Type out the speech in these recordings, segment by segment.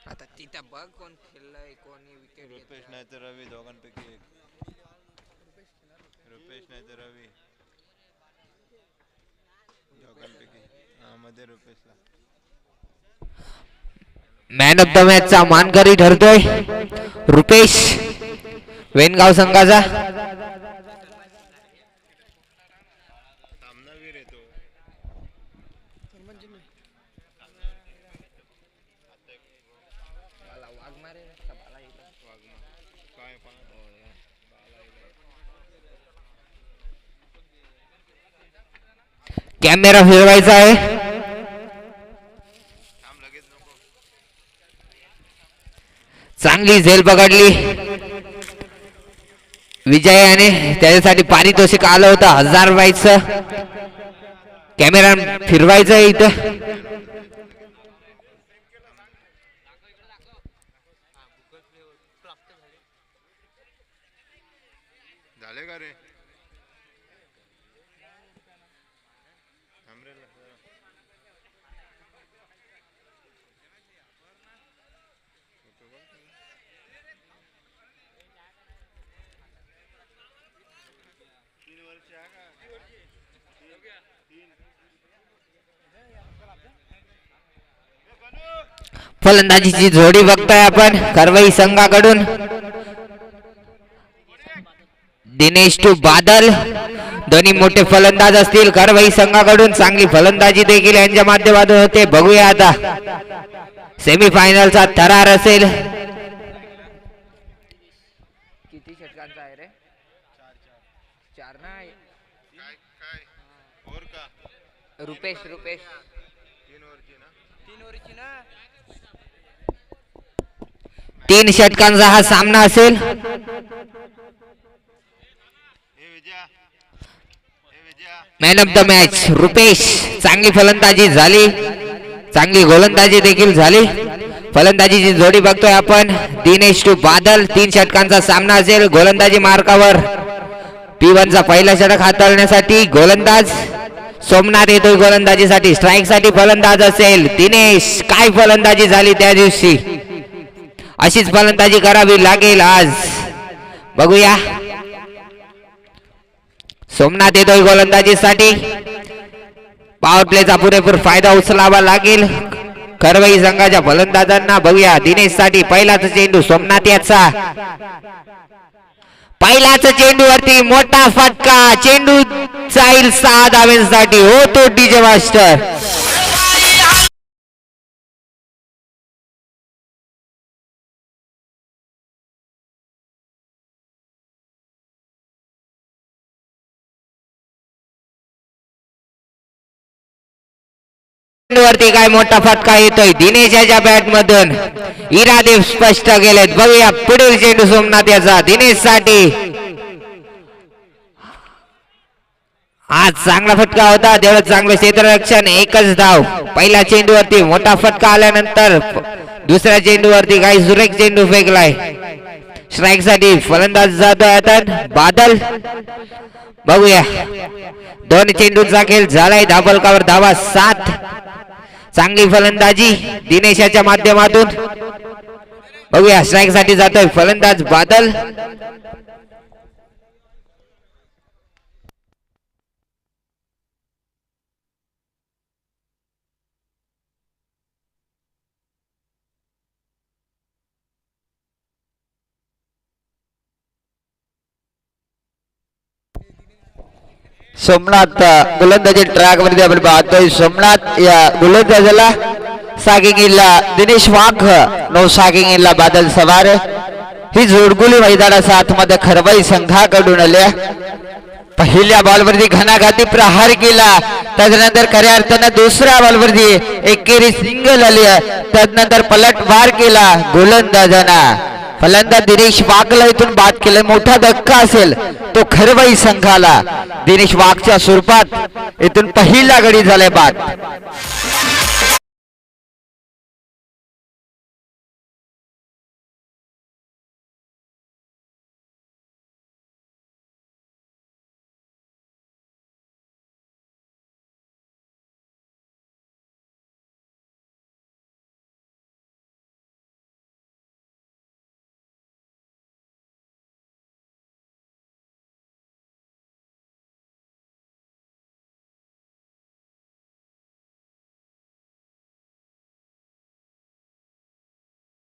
आता तिथं बघ कोण खेळलंय कोणी विकेट रुपेश घेतलाय. नाही तर रवी, दोघांपैकी एक. रुपेश नाही तर रवी, रुपेश दोघांपैकी. हा, मध्ये रुपेशला. मॅन ऑफ द मॅचचा मानकरी ठरतोय रुपेश वेनगाव संघाचा. सामनावीर येतो. मला वाघ मारे का बाला इला? वाघमा काय पाहत हो या. बाला इला. कॅमेरा फिरवायचा आहे. थांब, लगेच नको. चांगली झेल पकडली विजयाने, त्याच्यासाठी पारितोषिक आलं होतं 1000 रुपयाचं. कॅमेरा फिरवायचा आहे इथं. झाले का रे? थांब रे जरा. फोटो बघ तुम्ही. तीन वर्ष आहे का? तीन. फलंदाजीची जोडी बघताय आपण करवई संघाकडून. दिनेश टू बादल दोन्ही मोठे फलंदाज असतील करवई संघाकडून. चांगली फलंदाजी देखील यांच्या माध्यमातून होते. बघूया आता सेमीफायनलचा थरार असेल. किती षटकांचा आहे रे? चार चार. चार ना. काय काय फोर का? रुपेश रुपेश 3 ओव्हरची ना. 3 ओव्हरची ना. 3 षटकांचा हा सामना असेल. ए विजया, ए Vijaya. Man of the match Rupesh. चांगली फलंदाजी झाली, चांगली गोलंदाजी देखील झाली. फलंदाजीची जोडी बघतोय आपण दिनेश टू बादल. 3 षटकांचा सामना असेल. गोलंदाजी मार्कावर P1 चा पहिला षटक हाताळण्यासाठी गोलंदाज सोमनाथ येतोय. गोलंदाजीसाठी स्ट्राईक साठी फलंदाज असेल दिनेश. काय फलंदाजी झाली त्या दिवशी, अशीच फलंदाजी करावी लागेल आज. बघूया सोमनाथ येतोय गोलंदाजीसाठी. पॉवर प्लेचा पुरेपूर फायदा उचलावा लागेल करवई संघाच्या फलंदाजांना. बघूया दिनेश साठी पहिलाच चेंडू सोमनाथ याचा. पहिल्याच चेंडूवरती मोठा फटका. चेंडू जाईल 6 धावांसाठी. होतो डीजे मास्टर. वरती काय मोठा फटका येतोय दिनेशाच्या बॅट मधून. इरादे स्पष्ट केलेत. बघूया पुढील चेंडू सोमनाथ याचा दिनेश साठी. आज चांगला फटका होता, तेवढं चांगलं क्षेत्ररक्षण. एकच धाव. पहिल्या चेंडूवरती मोठा फटका आल्यानंतर दुसऱ्या चेंडूवरती काही सुरेख चेंडू फेकलाय. स्ट्राईक साठी फलंदाज जातोय आता बादल. बघूया 2 चेंडूंचा खेळ झालाय. धाबलकावर धावा 7. चांगली फलंदाजी दिनेशाच्या माध्यमातून. बघूया स्ट्राईक साठी जातोय फलंदाज बादल. सोमनाथ गोलंदाजी ट्रॅक वरती आपण पाहतोय. सोमनाथ या गोलंदाजाला सागिंगीला दिनेश वाघ, नो सागिंगीला बादल सवार. ही जोडगुली मैदानाच्या आतमध्ये खरवई संघाकडून आल्या. पहिल्या बॉलवरती घणाघाती प्रहार केला. त्यानंतर खऱ्या अर्थानं दुसऱ्या बॉलवरती एकेरी सिंगल आली. त्यानंतर पलटवार केला गोलंदाजांना. फलंदाज दिनेश वाघला इथून बाद केलं. मोठा धक्का असेल तो खरवई संघाला. दिनेश वाघच्या स्वरूपात इथून पहिला गडी झालाय बाद.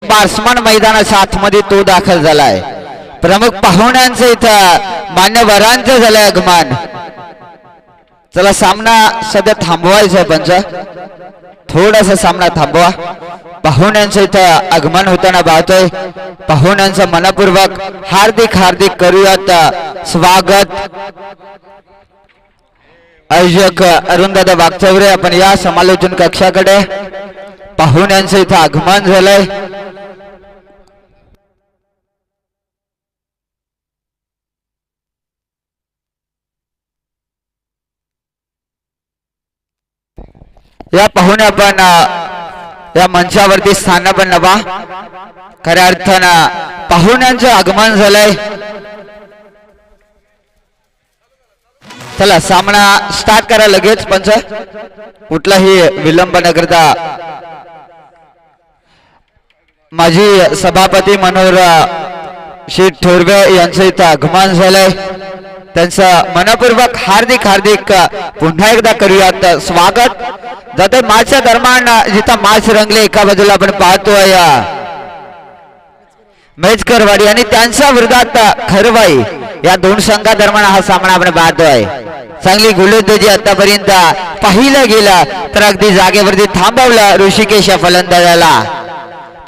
बार्समान मैदानाच्या आतमध्ये तो दाखल झालाय. प्रमुख पाहुण्यांचं इथं मान्यवरांचं झालंय आगमन. चला सामना सध्या थांबवायचा पंच, थोडासा सामना थांबवा. पाहुण्यांचं इथं आगमन होताना पाहतोय. पाहुण्यांचं मनपूर्वक हार्दिक हार्दिक करूयात स्वागत. आयोजक अरुणदादा वागचौरे आपण या समालोचन कक्षाकडे. पाहुण्यांचं इथं आगमन झालंय. या पाहुणे आपण या मंचावरती स्थान पण नवा. खऱ्या अर्थानं पाहुण्यांचं आगमन झालंय. चला सामना स्टार्ट करा लगेच पंच, कुठलाही विलंब न करता. माजी सभापती मनोहर शेठ थोरवे यांचं इथं आगमन झालंय. त्यांचं मनपूर्वक हार्दिक हार्दिक पुन्हा एकदा करूयात स्वागत. जाते मॅचच्या दरम्यान जिथं मॅच रंगले, एका बाजूला आपण पाहतोय मेचकरवाडी आणि त्यांच्या विरोधात खरवाई, या दोन संघादरम्यान हा सामना आपण पाहतोय. चांगली गोलंदाजी आतापर्यंत पाहिलं गेलं तर अगदी जागेवरती थांबवलं ऋषिकेश या फलंदाजाला.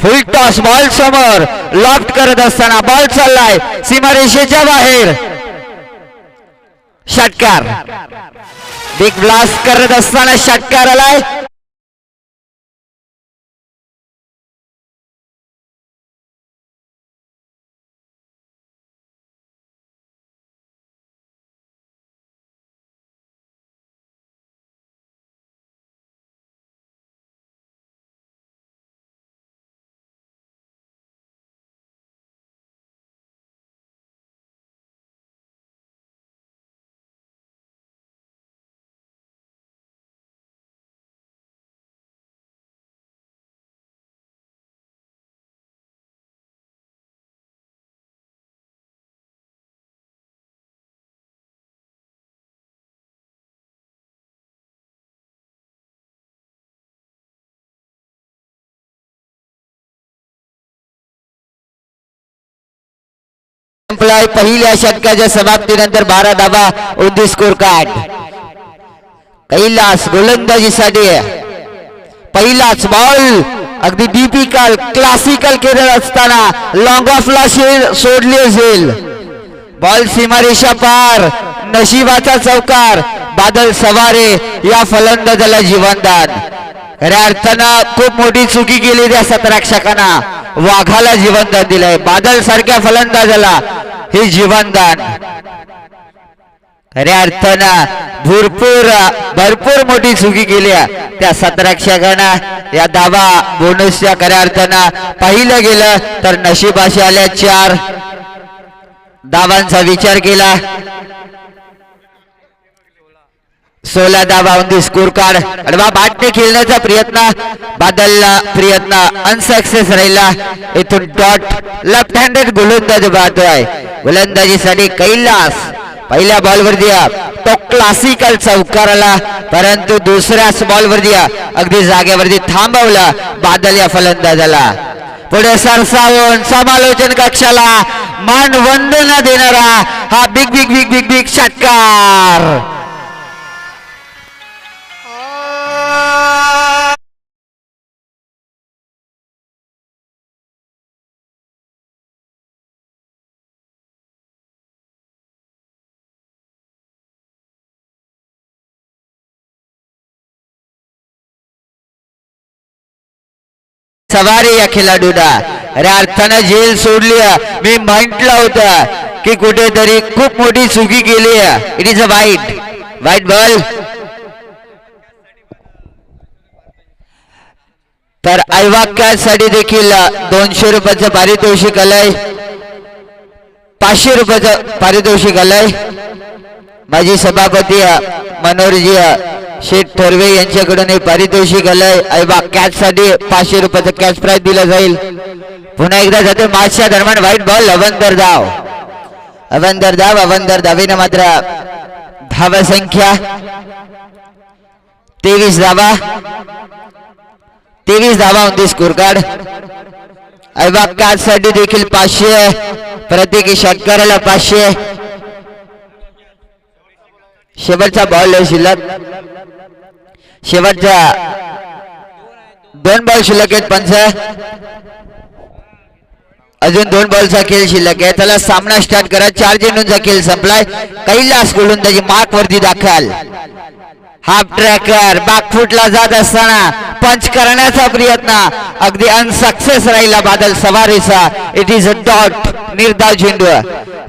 फुल टॉस बॉल समोर लॉफ्ट करत असताना बॉल चाललाय सीमारेषेच्या बाहेर. षटकार, बिग ब्लास्ट करत असताना षटकार आलाय. पहिल्या षटकाच्या समाप्तीनंतर 12 धावा on the score card. Kailas गोलंदाजीसाठी पहिलाच बॉल अगदी टिपिकल क्लासिकल केलेला असताना लॉंग ऑफला सोडली असेल. बॉल सीमारेषा पार, नशिबाचा चौकार. बादल सवारे या फलंदाजाला जीवनदान. खऱ्या अर्थानं खूप मोठी चुकी केली त्या 17 रक्षकांना, वाघाला जीवनदान दिलंय. बादल सारख्या फलंदाजाला हे जीवनदान. खऱ्या अर्थानं भरपूर मोठी चुकी केली त्या 17 रक्षकांना. या धावा बोनसच्या खऱ्या अर्थानं पाहिलं गेलं तर नशिबाशी आल्या 4 धावांचा विचार केला. 16 धावा ऑन द स्कोर कार्ड. अडवा बॅटने खेळण्याचा प्रयत्न अनसक्सेस राहिला. इथून डॉट लेफ्ट हँडेड गोलंदाज पाहतोय. गोलंदाजीसाठी कैलास पहिल्या बॉलवरती तो क्लासिकल चौकार आला, परंतु दुसऱ्याच बॉलवरती अगदी जागेवरती थांबवला बादल या फलंदाजाला. पुढे सरसावून समालोचन कक्षाला मानवंदना देणारा हा big big big big big षटकार. सवारी या खेळाडूला अरे अर्थानं जेल सोडली. मी म्हटलं होतं की कुठेतरी खूप मोठी चुकी केली. इट इज अ वाईट बॉल. तर ऐवाक्यासाठी देखील 200 रुपयाचं पारितोषिक आलंय, 500 रुपयाचं पारितोषिक आलंय. माजी सभापती मनोहरजी शेठ थोरवे यांच्याकडून हे पारितोषिक आलंय. ऐबा कॅच साठी 500 रुपयाचं कॅच प्राइज दिलं जाईल. पुन्हा एकदा जाते मॅचच्या दरम्यान व्हाईट बॉल. अवंदर धावेनं मात्र धावा संख्या 23 धावा ऑन द स्कोर कार्ड. अविभागासाठी देखील 500, प्रत्येकी षटकाराला 500. शेवटचा बॉल आहे शिल्लक. शेवटचा 2 बॉल शिल्लक आहेत पंच. अजून 2 बॉलचा खेळ शिल्लक आहे. त्याला सामना स्टार्ट करा. 4 चेंडूंचा खेळ संपलाय. कैलास गोलंदाजी मार्क वरती दाखल. हाफ ट्रॅकर बॅकफुटला जात असताना पंच करण्याचा प्रयत्न अगदी अनसक्सेस राहिला बादल सवारीचा. It is a dot. निर्धाव चेंडू.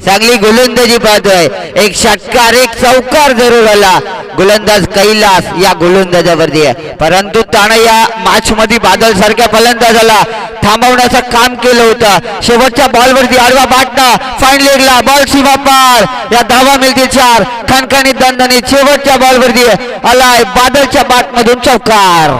चांगली गोलंदाजी पाहतोय. एक षटकार एक चौकार जरूर आला गोलंदाज कैलास या गोलंदाजावरती, परंतु त्यानं या मॅच मध्ये बादल सारख्या फलंदाजाला थांबवण्याचं काम केलं होतं. शेवटच्या बॉलवरती आडवा बाटणं फाईन लेगला बॉल सीमा पार. या धावा मिळतील 4. खणखणीत दणदणीत शेवटच्या बॉलवरती आलाय बादलच्या बॅटमधून चौकार.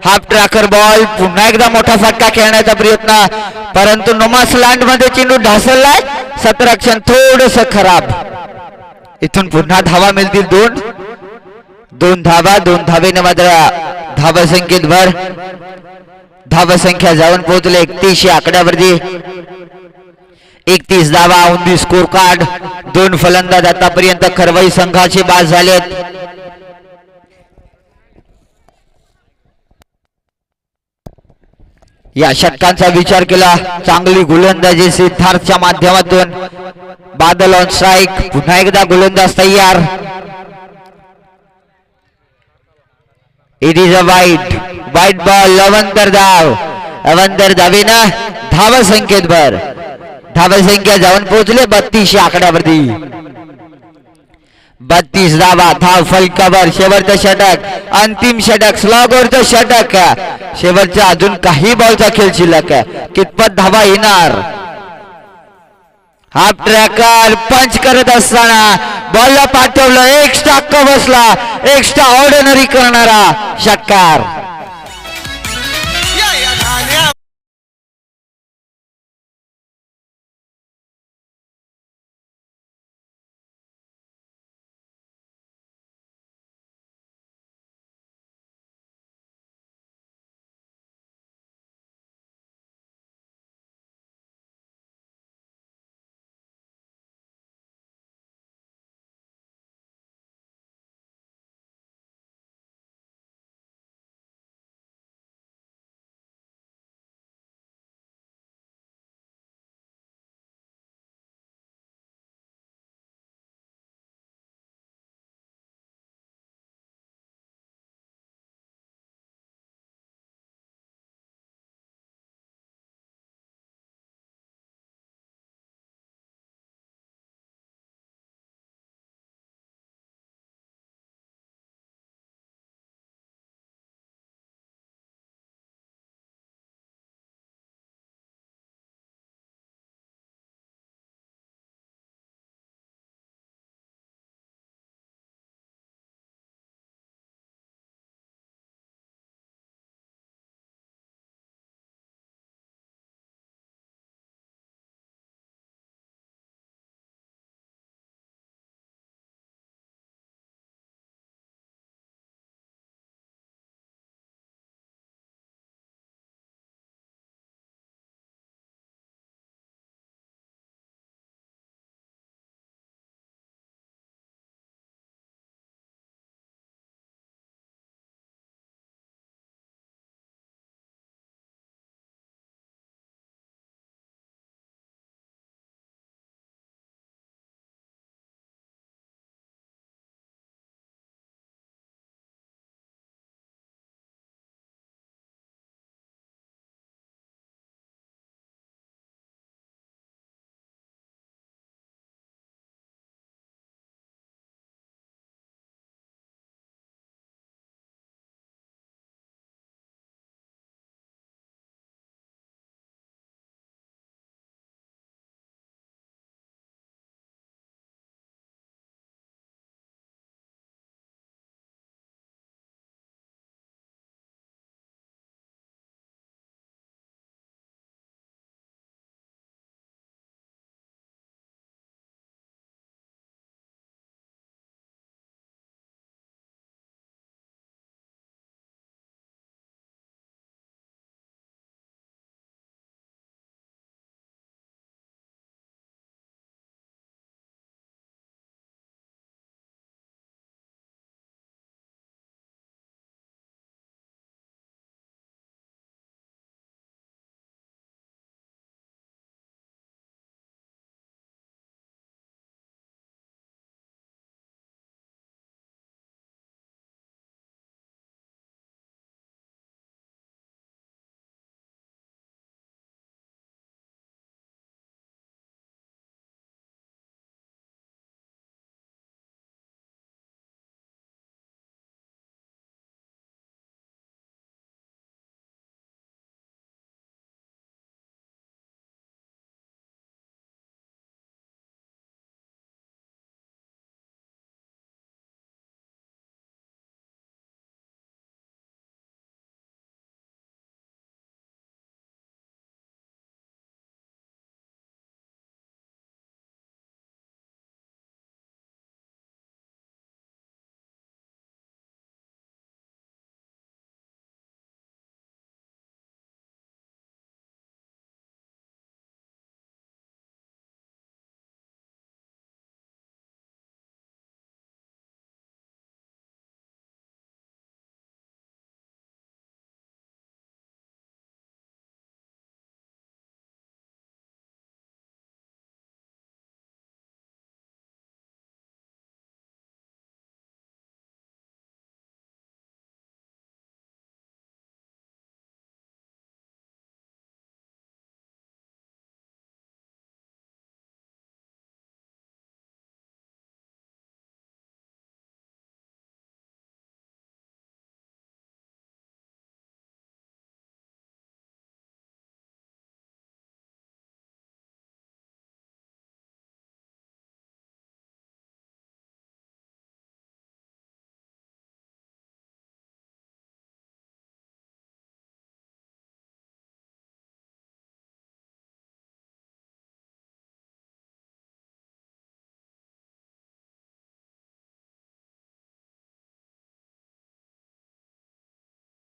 Half tracker ball. पुन्हा एकदा मोठा फटका खेळण्याचा प्रयत्न, परंतु नोमास लँड मध्ये चेंडू ढासळलाय. सतरक्षण थोडस खराब. इथून पुन्हा धावा मिळतील 2 धावा. 2 धावेने मात्र धावा संख्येत भर. धावा संख्या जाऊन पोहोचले 31 या आकड्यावरती. 31 धावा 29 स्कोर कार्ड. 2 फलंदाज आतापर्यंत खरवाई संघाचे बाद झालेत. या षटकांचा विचार केला. चांगली गोलंदाजी सिद्धार्थच्या माध्यमातून. Badal on strike. पुन्हा एकदा गोलंदाज तयार. इट इज अ वाईट बॉल. अवंतर धाव. अवंतर धावेनं धावा संख्येत भर. धावा संख्या जाऊन पोहोचले 32 या आकड्यावरती. 32 धावा धाव फलकावर शेवटचं षटक अंतिम षटक स्लॉगवरचं षटक शेवटचा अजून काही बॉलचा खेळ शिल्लक कितपत धावा येणार हाफ ट्रॅकर पंच करत असताना बॉलला पाठवलं एक्स्ट्रा बसला एक्स्ट्रा ऑर्डिनरी करणारा षटकार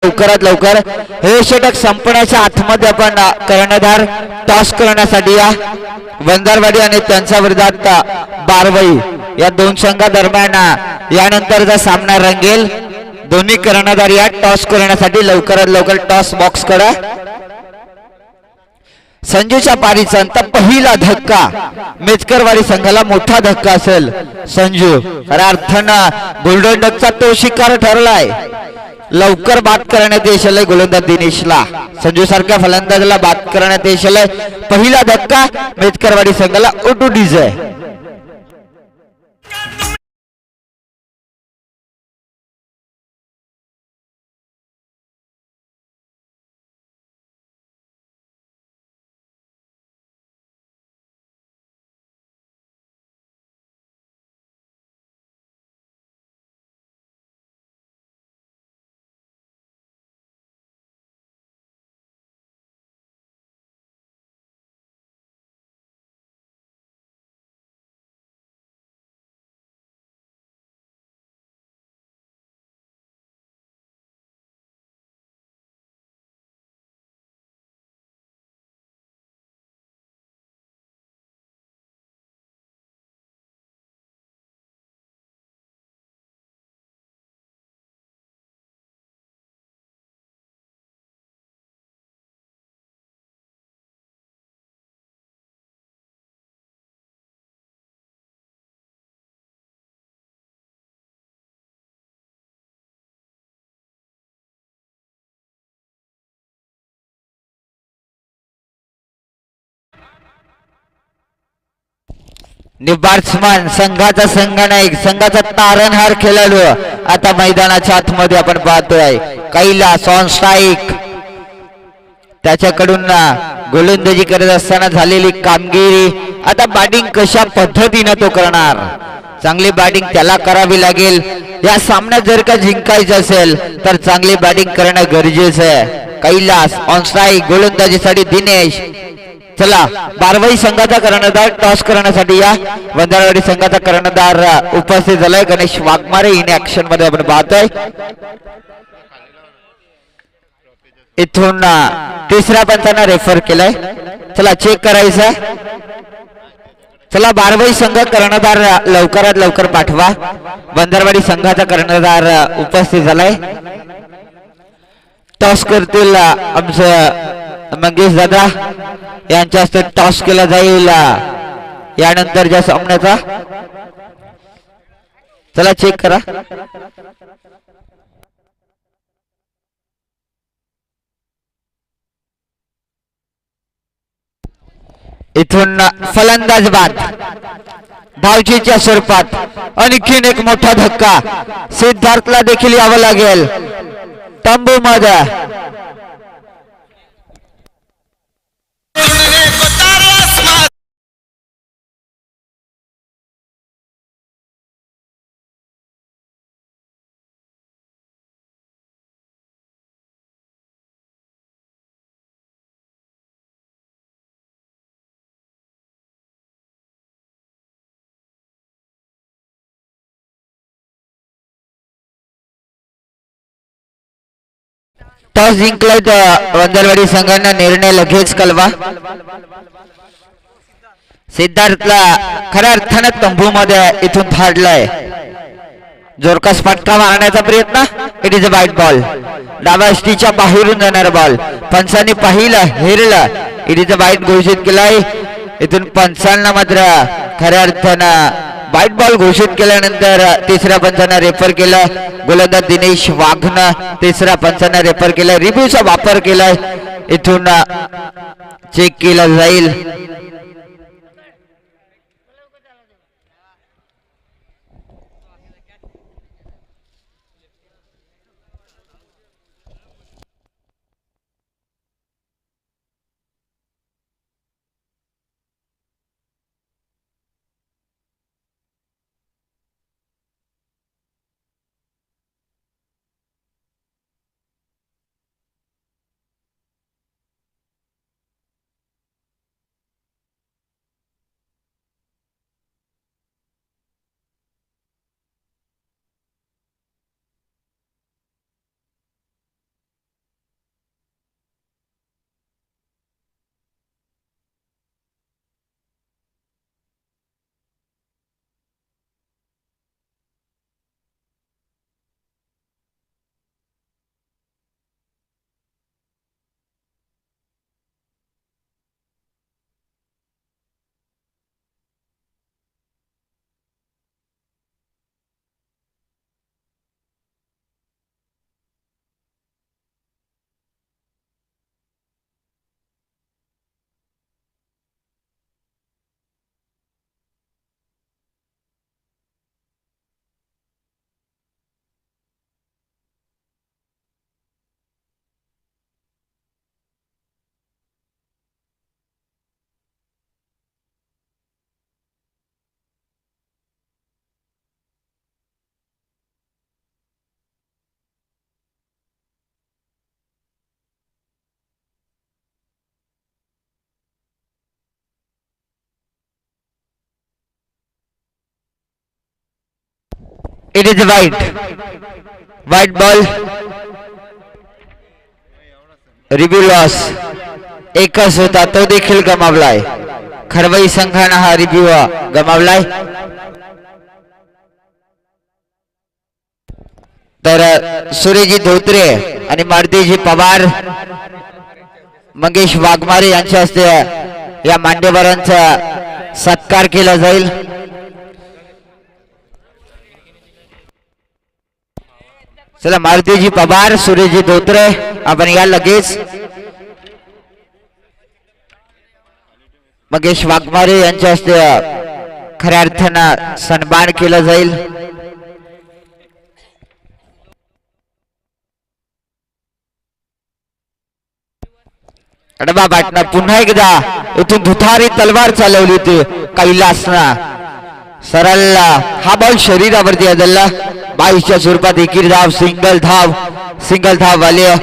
लवकरात लवकर हे षटक संपण्याच्या आतमध्ये आपण कर्णधार टॉस करण्यासाठी या वंजारवाडी आणि त्यांच्या विरोधात बारवई या दोन संघादरम्यान यानंतरचा सामना रंगेल. दोन्ही कर्णधार या टॉस करण्यासाठी लवकरात लवकर टॉस बॉक्स करा. संजूच्या पारीचा अंत पहिला धक्का मेचकरवाडी संघाला मोठा धक्का असेल. संजू खऱ्या अर्थानं गोल्डन डकचा तो शिकार ठरलाय. लवकर बाद करण्यात यश गोलंदाज दिनेशला. संजू सारख्या फलंदाजाला बाद करण्यात यश पहिला धक्का मेचकरवाडी संघाला ओटुडीज आहे. बॅट्समन संघाचा संघनायक संघाचा तारणहार खेळाडू आता मैदानाच्या आतमध्ये आपण पाहतोय. Kailas on strike. त्याच्याकडून गोलंदाजी करत असताना झालेली कामगिरी आता बॅटिंग कशा पद्धतीने तो करणार. चांगली बॅटिंग त्याला करावी लागेल. या सामन्यात जर का जिंकायचं असेल तर चांगली बॅटिंग करणं गरजेचं आहे. Kailas on strike. गोलंदाजीसाठी दिनेश. चला बारवई संघाचा कर्णधार टॉस करण्यासाठी या वंजारवाडी संघाचा कर्णधार उपस्थित झालाय. गणेश वाघमारे इन ऍक्शन मध्ये आपण पाहतोय. इथून तिसऱ्या पंचांना रेफर केलाय. चला चेक करायचं. चला बारवई संघ कर्णधार लवकरात लवकर पाठवा. वंजारवाडी संघाचा कर्णधार उपस्थित झालाय. टॉस करतील आमचं मंगेश दादा यांच्या हस्ते टॉस केला जाईल यानंतरच्या सामन्याचा. चला चेक करा. इथून फलंदाज बाद. धावचीच्या स्वरूपात आणखीन एक मोठा धक्का. सिद्धार्थला देखील यावं लागेल तंबू मध्ये. टॉस जिंकलाय वंजारवाडी संघाने. निर्णय लगेच कळवा. सिद्धार्थला खऱ्या अर्थानं तंबू मध्ये इथून धाडलाय. जोरकस फटका मारण्याचा प्रयत्न. इट इज अ वाईट बॉल. डाव्या स्टीच्या बाहेरून जाणार बॉल. पंचांनी पाहिलं हेरलं. इट इज अ वाईट घोषित केलाय. इथून पंचांना मात्र खऱ्या अर्थानं वाईट बॉल घोषित केल्यानंतर तिसऱ्या पंचांना रेफर केलं. गोलंदाज दिनेश वाघनं तिसऱ्या पंचांना रेफर केलं. रिव्ह्यूचा वापर केलाय. इथून चेक केला जाईल. इट इज वाईट. वाईट बॉल. Review loss. एकच होता तो देखील गमावलाय. खरवई संघानं हा रिव्ह्यू गमावलाय. तर सूर्यजी धोत्रे आणि मारुतीजी पवार, मंगेश वाघमारे यांच्या हस्ते या मान्यवरांचा सत्कार केला जाईल. चला मारुतीजी पवार, सूर्यजी धोत्रे आपण या लगेच. मंगेश वाघमारे यांच्या हस्ते खऱ्या अर्थानं सन्मान केला जाईल. अडबा बाटना पुन्हा एकदा इथून दुधारी तलवार चालवली होती कैलासना. सरळ हा बॉल शरीरावरती आदळला. 22च्या स्वरूपात एकीर धाव. सिंगल धाव आले.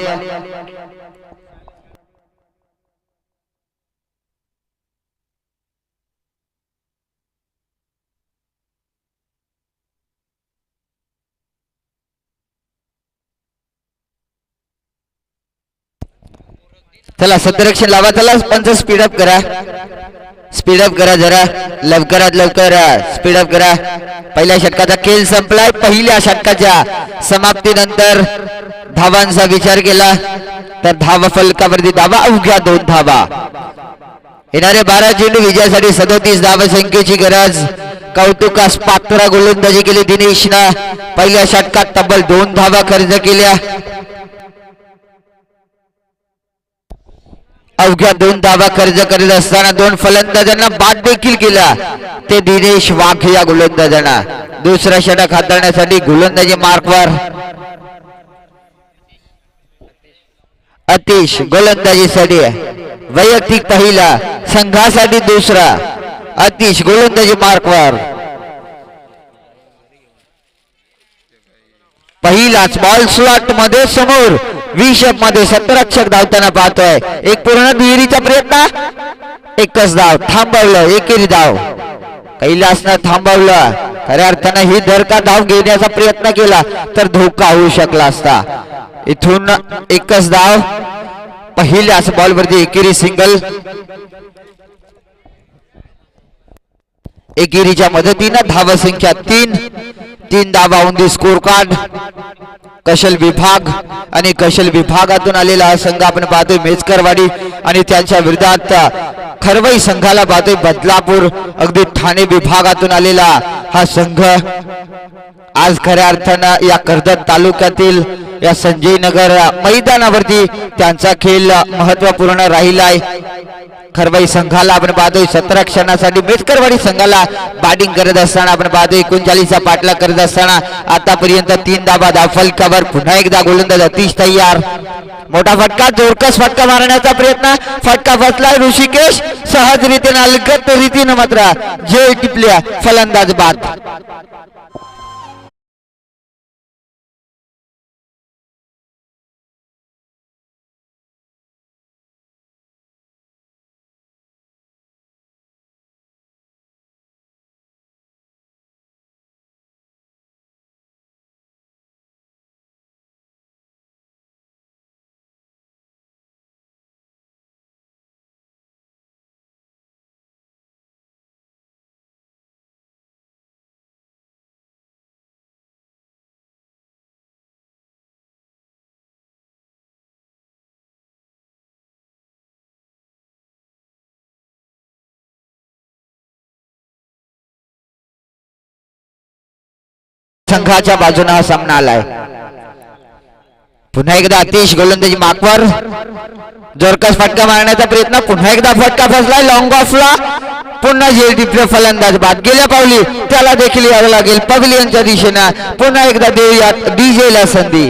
चला सतरक्षण लावा. चला पंच स्पीडअप करा जरा लवकरात लवकर स्पीडअप करा. पहिल्या षटकाचा खेळ संपलाय. पहिल्या षटकाच्या समाप्तीनंतर धावांचा विचार केला तर धावा फलकावरती धावा अवघ्या 2 धावा. येणारे 12 चेंडू विजयासाठी 37 धावसंख्येची गरज. कौतुकास पात्र गोलंदाजी केली दिनेशनं. पहिल्या षटकात तब्बल 2 धावा खर्च केल्या. अवघ्या 2 धावा खर्च करीत असताना 2 फलंदाजांना बाद देखील केला. ते दिनेश वाघ या गोलंदाजांना. दुसरा षटक हाताळण्यासाठी गोलंदाजी मार्कवर अतिश. गोलंदाजीसाठी वैयक्तिक पहिला, संघासाठी दुसरा. अतिश गोलंदाजी मार्कवर. पहिलाच बॉल स्लॉट मध्ये समोर. 20 मध्ये 17 रक्षक धावताना पाहतोय. एक पूर्ण दुहेरीचा प्रयत्न. एकच धाव. थांबवलं. एकेरी धाव. कैलासनं थांबवलं. खऱ्या अर्थानं ही धर का धाव घेण्याचा प्रयत्न केला तर धोका होऊ शकला असता. इथून एकच धाव. पहिल्याच बॉलवरती एकेरी सिंगल. एकेरीच्या मदतीनं धावसंख्या 3 धावा ऑन दी स्कोर कार्ड. कशल विभाग आणि कशल विभागातून आलेला हा संघ आपण पाहतोय मेचकरवाडी आणि त्यांच्या विरोधात खरवई संघाला पाहतोय बदलापूर. अगदी ठाणे विभागातून आलेला हा संघ आज खऱ्या अर्थानं या कर्जत तालुक्यातील या संजय नगर मैदानावरती त्यांचा खेळ महत्वपूर्ण राहिलाय. खरवई संघाला आपण पाहतोय 17 क्षणासाठी. मेचकरवाडी संघाला बॅटिंग करत असताना आपण पाहतोय 39चा पाठला करत असताना आतापर्यंत 3 धावा धावफलकावर. पुन्हा एकदा गोलंदाज अतिश तयार. मोठा फटका. जोरकस फटका मारण्याचा प्रयत्न. फटका फसलाय. ऋषिकेश सहजरीतीने अलगत रीतीने मात्र झेल टिपल्या. फलंदाज बाद. संघाच्या बाजूने हा सामना आलाय. पुन्हा एकदा अतिश गोलंदाजी मार्कवर. जोरकस फटका मारण्याचा प्रयत्न. पुन्हा एकदा फटका फसलाय. लॉंग ऑफला. पुन्हा झेल टिपले. फलंदाज बाद. गेल्या पावली त्याला देखील यावं लागेल पवेलियनच्या दिशेने. पुन्हा एकदा देऊयात डीजेला संधी.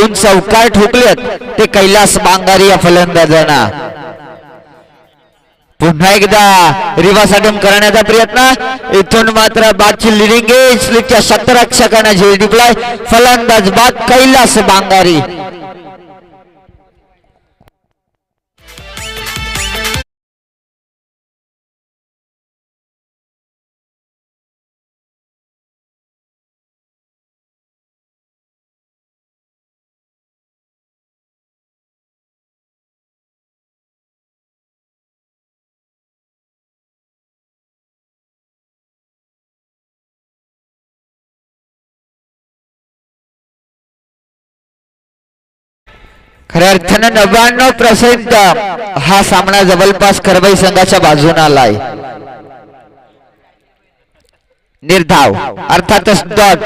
दोन चौकार ठोकलेत ते कैलास बांगारी या फलंदाजांना. पुन्हा एकदा रिव्हर्स अटेम्प्ट करण्याचा प्रयत्न. इथून मात्र बादची लिडिंग एज लीगच्या शतरक्षकांना झेल टिपलाय. फलंदाज बाद कैलास बांगारी. खऱ्या अर्थानं 99% हा सामना जवळपास करवई संघाच्या बाजूने आलाय. निर्धाव अर्थातच डॉट.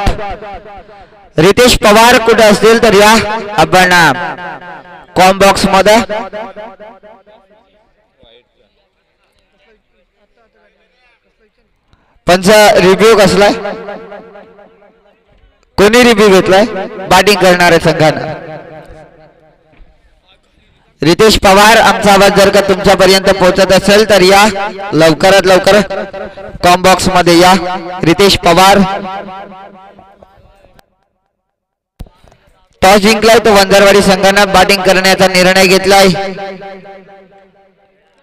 रितेश पवार कुठे असतील तर या आपण कॉम बॉक्स मध्ये. पंच रिव्ह्यू कसलाय, कोणी रिव्ह्यू घेतलाय बॅटिंग करणाऱ्या संघानं? रितेश पवार, आमचा आवाज जर का तुमच्यापर्यंत पोहोचत असेल तर या लवकरात लवकर कॉम बॉक्स मध्ये या. रितेश पवार टॉस जिंकलाय तो वंजारवाडी संघानं बॅटिंग करण्याचा निर्णय घेतलाय.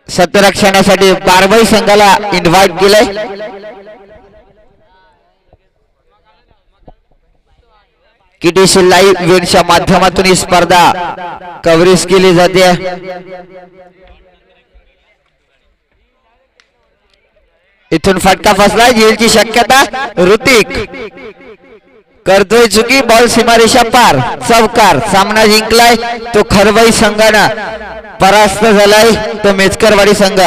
शतरक्षणासाठी बारवई संघाला इन्व्हाइट केलंय. KTC लाईव्ह वेनच्या माध्यमातून ही स्पर्धा कव्हरेज केली जाते. इथून फटका फसला, झेलची शक्यता. ऋतिक करतोय चुकी, बॉल सीमारेषा पार. चौकार. सामना जिंकलाय तो खरवई संघानं, परास्त झालाय तो मेचकरवाडी संघ.